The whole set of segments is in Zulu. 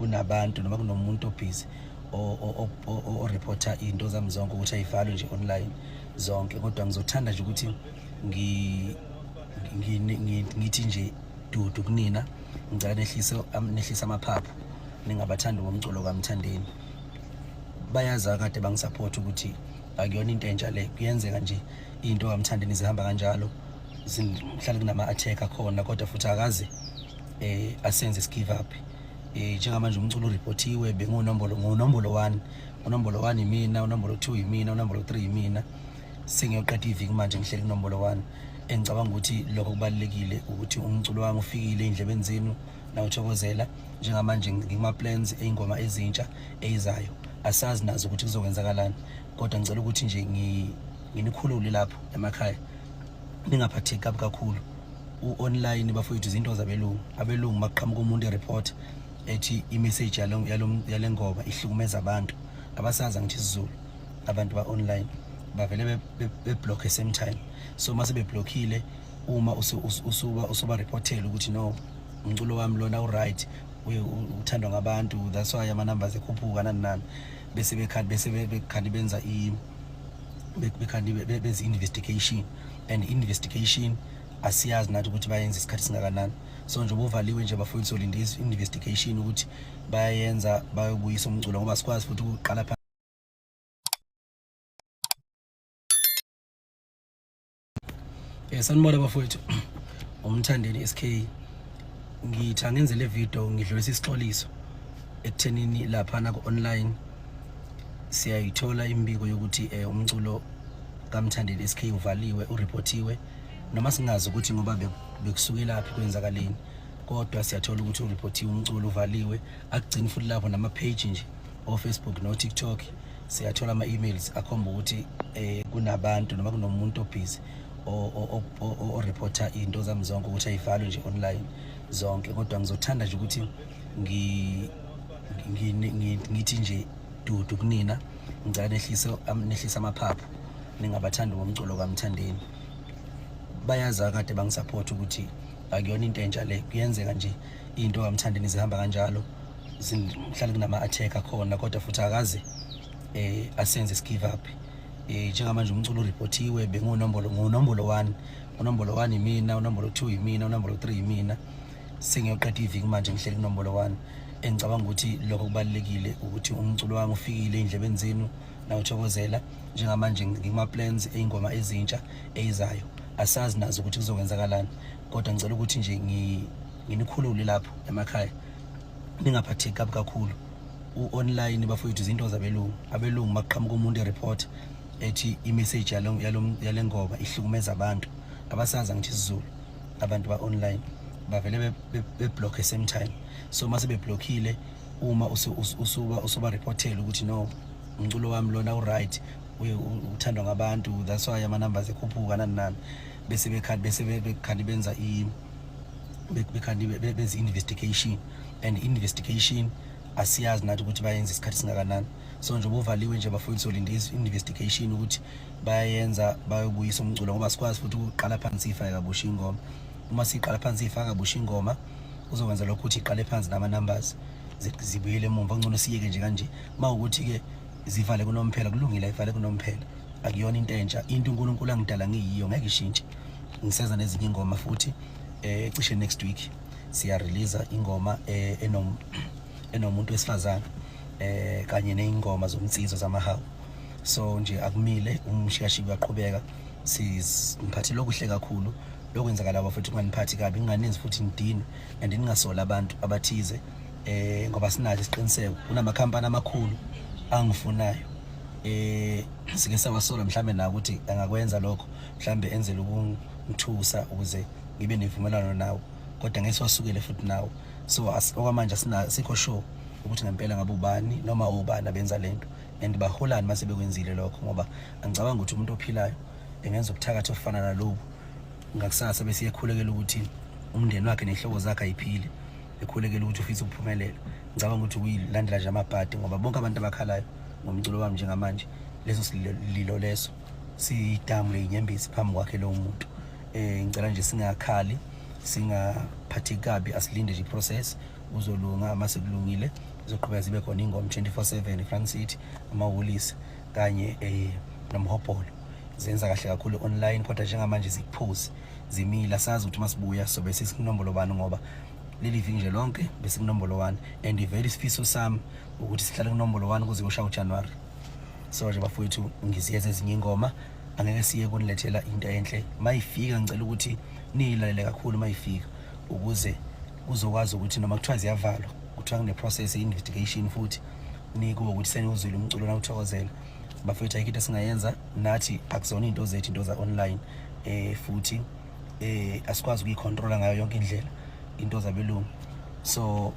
kunabantu noma kunomuntu obhizi o reporter into zami zonke ukuthi ayivalwe nje online zonke, kodwa ngizothanda nje ukuthi ngithi nje dudu kunina, ngicela nehlise amaphaphu, ningabathandi ngomculo kaMthandeni. Bayazi kade bangisupport ukuthi akuyona into entsha le, kuyenzeka nje into kaMthandeni zihamba kanjalo, mhlawumbe kunama-attack akhona, kodwa futhi akaze asenze give up. Njengamanje umculo ureportiwe, ngunombolo 1, unombolo 1 imina, unombolo 2 imina, unombolo 3 imina. Sengiyoqeda iviki manje ngihleli kunombolo 1. Engicabanga ukuthi lokho kubalulekile ukuthi umculo wami ufikile endlebeni zenu nawuthokozela. Njengamanje ngima-plans ey'ngoma ezintsha eyizayo, asazi nazo ukuthi kuzokwenzakalani, kodwa ngicela ukuthi nje nginikhulule lapho emakhaya, ningaphatheki kabi kakhulu. U-online bafowethu izinto zabelungu maqhamuka umuntu ereport ethi imessage yale ngoma ihlukumeza abantu, abasazi ngithi isiZulu, abantu ba-online bavele be-block same time. So mase beblockile, uma usuba reportela ukuthi no, umculo wami lona u-right, uthandwa ngabantu, that's why ama-numbers ekhuphuka nani, bese bekhandi benza benza investigation, and investigation asiyazi nathi ukuthi bayenza isikhathi singakanani. So nje ubuvaliwe nje bafuna usolinde investigation ukuthi bayenza bayobuyisa umculo, ngoba sikwazi futhi ukuqala phansi. Sanibona bafowethu, uMthandeni SK. Ngithi angenze le video ngidlulisa isixoliso ekuthenini laphana ku-online siyayithola imbiko yokuthi umculo kaMthandeni SK uvaliwe, ureportiwe, noma singazi ukuthi ngoba bekusuke laphi kwenzakaleni, kodwa siyathola ukuthi ureportiwe umculo uvaliwe. Akugcini futhi lapho nama-page nje o-Facebook no-TikTok siyathola ama-emails akhomba ukuthi kunabantu noma kunomuntu obhizi o-reporter into zami zonke ukuthi ayivalwe nje online zonke, kodwa ngizothanda nje ukuthi ngithi nje dudu kunina, ngicela nehlise amaphaphu, ningabathandi ngomculo kaMthandeni. Bayazi kade bangisupport ukuthi akuyona into entsha le, kuyenzeka nje into kaMthandeni zihamba kanjalo, mhlawumbe kunama-attack akhona, kodwa futhi akaze asenze give up. Njengamanje umculo ureportiwe, ngunombolo 1, unombolo 1 imina, unombolo 2 imina, unombolo 3 imina. Sengiyoqeda iviki manje ngihleli kunombolo 1. Engicabanga ukuthi lokho kubalulekile ukuthi umculo wami ufikile endlebeni zenu nawuthokozela. Njengamanje ngima-plans ey'ngoma ezintsha eyizayo, asazi nazo ukuthi kuzokwenzakalani, kodwa ngicela ukuthi nje nginikhulule lapho emakhaya, ningaphatheki kabi kakhulu. U-online bafowethu izinto zabelungu maqhamuka umuntu ereport ethi imessage yale ngoma ihlukumeza abantu, abasazi ngithi isiZulu, abantu ba-online bavele be-block same time. So mase beblockile, uma usuba reportela ukuthi no, umculo wami lona u-right, uthandwa ngabantu, that's why ama-numbers ekhuphuka nani, bese bekhandi benza benza investigation, and investigation asiyazi nathi ukuthi bayenza isikhathi singakanani. So nje ubuvaliwe nje bafuna usolinde investigation ukuthi bayenza bayobuyisa umculo, ngoba sikwazi futhi ukuqala phansi ifaka kabusha ingoma. Uma siqala phansi ifaka kabusha ingoma, uzokwenza lokho ukuthi iqale phansi nama-numbers zibuyele emumva. Ngcono siyeke nje kanje, mawukuthi ke zivale kunomphela, kulungile ayivale kunomphela, akuyona into entsha. Into uNkulunkulu angidala ngiyiyo, ngeke ishintshe. Ngiseza nezinye ingoma futhi cishe next week siya-release ingoma enomuntu wesifazane kanye ney'ngoma zomnsizwa zamahawu. So nje akumile, umshikashi uyaqhubeka, ngiphathile okuhle kakhulu. Lokwenzakala futhi kunganiphathi kabi, nginganinzi futhi ngidini and ningasola abantu abathize, ngoba sinathi isiqiniseko kunamakhampani amakhulu angifunayo. Sike sawasola mhlambe na ukuthi angakwenza lokho, mhlambe enzele ukungithusa ukuze ngibe nevumelano nawo, kodwa ngeke siwasukele futhi nawo. So okwamanje sikho sure ukuthi ngempela ngabe ubani noma ubani abenza lento, and baholani mase bekwenzile lokho, ngoba angicabanga ukuthi umuntu ophilayo engenza ubuthakathi ofana nalobu ngakusasa bese ekhulekela ukuthi umndeni wakhe nehloko zakhe ayiphile, ekhulekela ukuthi ufisa ukuphumelela. Ngicabanga ukuthi uyilandela nje amabhadi, ngoba bonke abantu abakhalayo ngomculo wami njengamanje, leso sililo leso sidamu leyinyembezi phambi kwakhe lowo muntu. Ngicela nje singakhali, singaphatheki kabi, asilinde nje iprocess uzolunga mase kulungile izoqhubeka zibe khona ingoma 24/7 eFront City amahholisi kanye nomhobholo zenza kahle kakhulu online kodwa njengamanje zikuphuzi zimila sazi ukuthi masibuya sobe sisinombolo bani ngoba leli viki nje lonke bese kunombolo 1 and very isifiso sami ukuthi sihlale kunombolo 1 kuze kushaya uJanuary. So nje bafowethu ngiziyeza ezinye ingoma angeke siye kunilethela into enhle mayifika ngicela ukuthi niyilalele kakhulu mayifika ukuze uzokwazi ukuthi noma kuthiwa ziyavalwa kuthiwa kune process investigation futhi nikuwo ukuthi senizwile umculo na uthokozela bafowethu ayikho into singayenza nathi akuzona into zethu into za online futhi asikwazi ukuyicontrola ngayo yonke indlela into zabelungu. So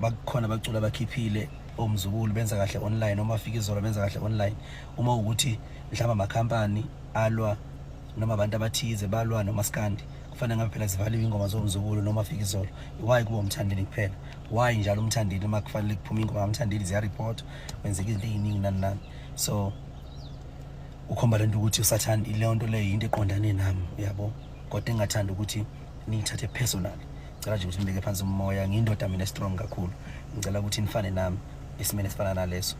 bakhona bacula bakhiphile omzukulu benza kahle online noma afika izolo benza kahle online uma ukuthi mhlawumbe amakhampani alwa noma abantu abathize balwa noma skandi kufanele ngabe phela zivaliwe ingoma zomzukulu noma afika izolo why kuba umthandeli kuphela why njalo umthandeli uma kufanele kuphume ingoma umthandeli ziya report wenzeka izinto eziningi nani. So ukhomba lento ukuthi usathanda ile nto le into eqondane nami yabo kodwa engathanda ukuthi niyithathe personal ngicela nje ukuthi nibeke phansi umoya ngiyindoda mina strong kakhulu ngicela ukuthi nifane nami esimene sifana naleso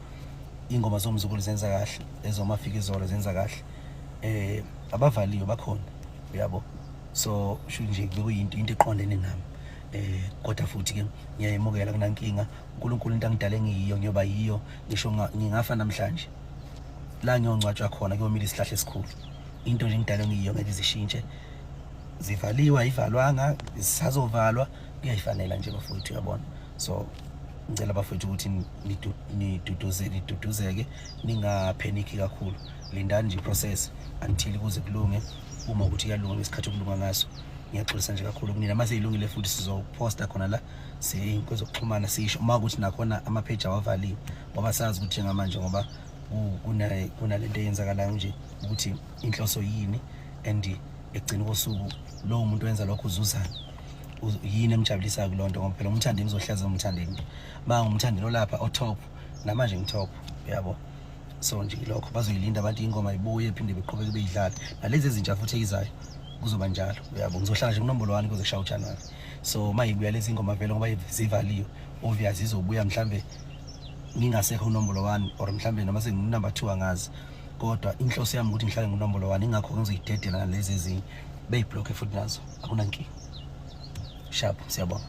ingoma zomzukulu zenza kahle ezomafika izolo zenza kahle abavaliwe bakhona yabo. So sho nje bekuyinto eqondene nami kodwa futhi ke ngiyayemukela kunankinga uNkulunkulu into angidale ngiyiyo ngiyoba yiyo ngisho ngingafa namhlanje la ngiyongcwatshwa khona kuyomila isihlahla esikhulu into nje ngidale ngiyiyo ngeke zishintshe zivaliwe ayivalwanga zisazovalwa kuyayifanela nje bafowethu uyabona. So ngicela bafowethu ukuthi niduduzeke ningapheniki kakhulu lindani nje process until kuze kulunge uma ukuthi iyalunga ngesikhathi okulunga ngaso. Ngiyaxolisa nje kakhulu kunina mase ilungile futhi sizoposta khona la siyinkonzo zokuxhumana sisho uma ukuthi nakhona ama-page awavaliwe ngoba sazi ukuthi njengamanje ngoba kunalento eyenzakalayo nje ukuthi inhloso yini and egcina kosuku lo muntu wenza lokho uzuzana yini emjabulisayo kulonto ngoba phela umthandeni uzohlaza umthandeni manje umthandeni olapha otop namanje ngitop yabo. So nje lokho bazoyilinda abantu ingoma ibuye iphinde beqhubeke beyidlala nalezi ezintsha futhi eyizayo kuzoba njalo yabo. Ngizohlala nje kunombolo 1 kuze kushaya uJanuary. So mayibuya lezi ingoma vele ngoba zivaliwe obvious izobuya mhlambe ngingasekho unombolo 1 or mhlambe noma senginumber 2 angazi kodwa inhloso yami ukuthi ngihlale ngunombolo 1 ingakho ngizoyidedela nalezi ezinye beyiblock futhi nazo akunankinga. Sharp siyabonga.